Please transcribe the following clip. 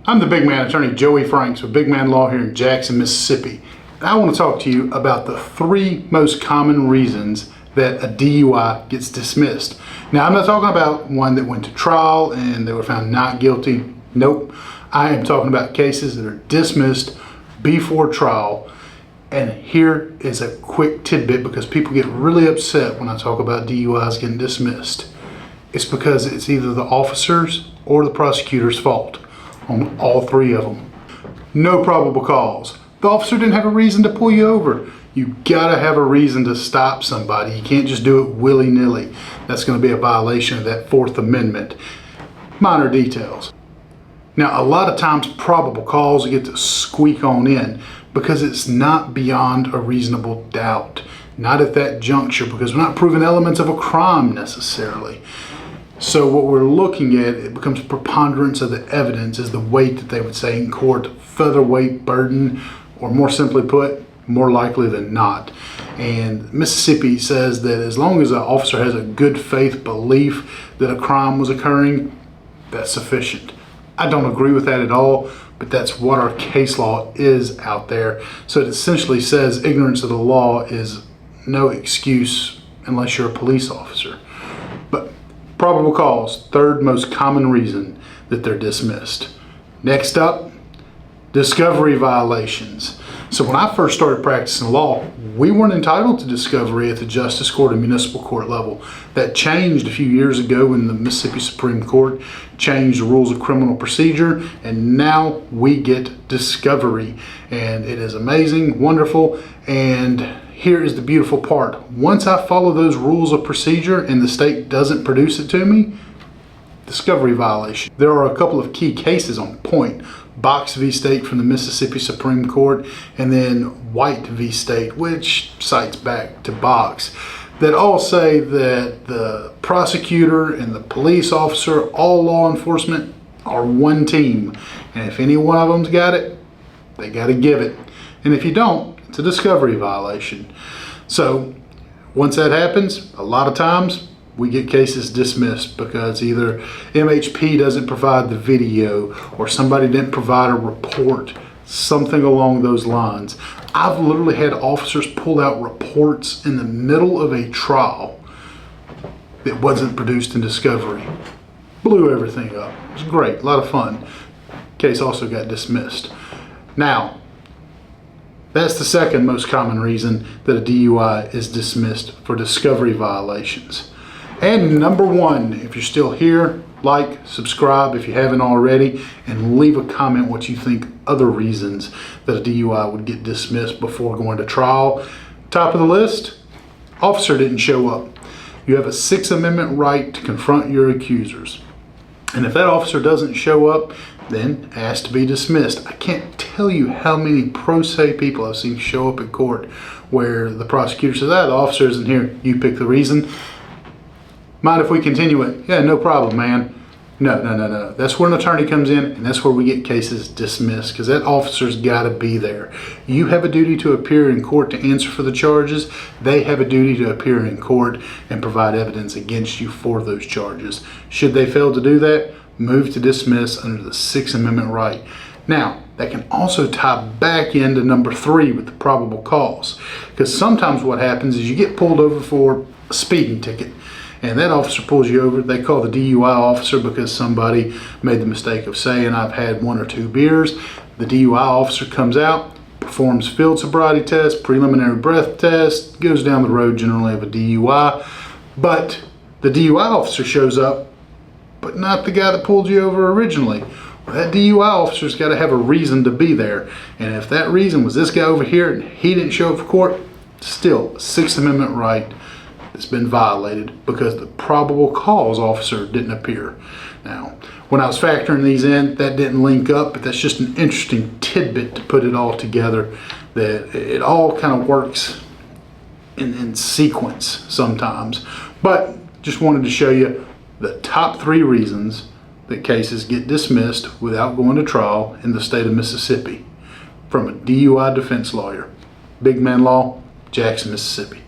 I'm the big man attorney Joey Franks with Big Man Law here in Jackson, Mississippi. And I want to talk to you about the 3 most common reasons that a DUI gets dismissed. Now, I'm not talking about one that went to trial and they were found not guilty. Nope. I am talking about cases that are dismissed before trial. And here is a quick tidbit, because people get really upset when I talk about DUIs getting dismissed. It's because it's either the officer's or the prosecutor's fault on all 3 of them. No probable cause. The officer didn't have a reason to pull you over. You gotta have a reason to stop somebody. You can't just do it willy-nilly. That's gonna be a violation of that 4th Amendment. Minor details. Now, a lot of times probable cause get to squeak on in because it's not beyond a reasonable doubt. Not at that juncture, because we're not proving elements of a crime necessarily. So what we're looking at, it becomes preponderance of the evidence, is the weight that they would say in court, featherweight burden, or more simply put, more likely than not. And Mississippi says that as long as an officer has a good faith belief that a crime was occurring, that's sufficient. I don't agree with that at all, but that's what our case law is out there. So it essentially says ignorance of the law is no excuse unless you're a police officer. But probable cause, 3rd most common reason that they're dismissed. Next up, discovery violations. So when I first started practicing law, we weren't entitled to discovery at the Justice Court and Municipal Court level. That changed a few years ago when the Mississippi Supreme Court changed the rules of criminal procedure, and now we get discovery. And it is amazing, wonderful, and here is the beautiful part. Once I follow those rules of procedure and the state doesn't produce it to me, discovery violation. There are a couple of key cases on point. Box v. State from the Mississippi Supreme Court, and then White v. State, which cites back to Box, that all say that the prosecutor and the police officer, all law enforcement, are one team. And if any one of them's got it, they got to give it. And if you don't, it's a discovery violation. So once that happens, a lot of times we get cases dismissed because either MHP doesn't provide the video or somebody didn't provide a report, something along those lines. I've literally had officers pull out reports in the middle of a trial that wasn't produced in discovery. Blew everything up. It was great, a lot of fun. Case also got dismissed. Now, that's the 2nd most common reason that a DUI is dismissed, for discovery violations. And number 1, if you're still here, like, subscribe if you haven't already, and leave a comment what you think other reasons that a DUI would get dismissed before going to trial. Top of the list, officer didn't show up. You have a 6th Amendment right to confront your accusers. And if that officer doesn't show up, then asked to be dismissed. I can't tell you how many pro se people I've seen show up in court where the prosecutor says, the officer isn't here, you pick the reason. Mind if we continue it? Yeah, no problem, man. No. That's where an attorney comes in, and that's where we get cases dismissed, because that officer's got to be there. You have a duty to appear in court to answer for the charges. They have a duty to appear in court and provide evidence against you for those charges. Should they fail to do that, move to dismiss under the 6th Amendment right. Now, that can also tie back into number 3 with the probable cause, because sometimes what happens is you get pulled over for a speeding ticket, and that officer pulls you over. They call the DUI officer because somebody made the mistake of saying, I've had 1 or 2 beers. The DUI officer comes out, performs field sobriety test, preliminary breath test, goes down the road generally of a DUI. But the DUI officer shows up, but not the guy that pulled you over originally. Well, that DUI officer's got to have a reason to be there. And if that reason was this guy over here and he didn't show up for court, still 6th Amendment right that's been violated because the probable cause officer didn't appear. Now, when I was factoring these in, that didn't link up, but that's just an interesting tidbit to put it all together, that it all kind of works in sequence sometimes. But just wanted to show you the top 3 reasons that cases get dismissed without going to trial in the state of Mississippi from a DUI defense lawyer. Big Man Law, Jackson, Mississippi.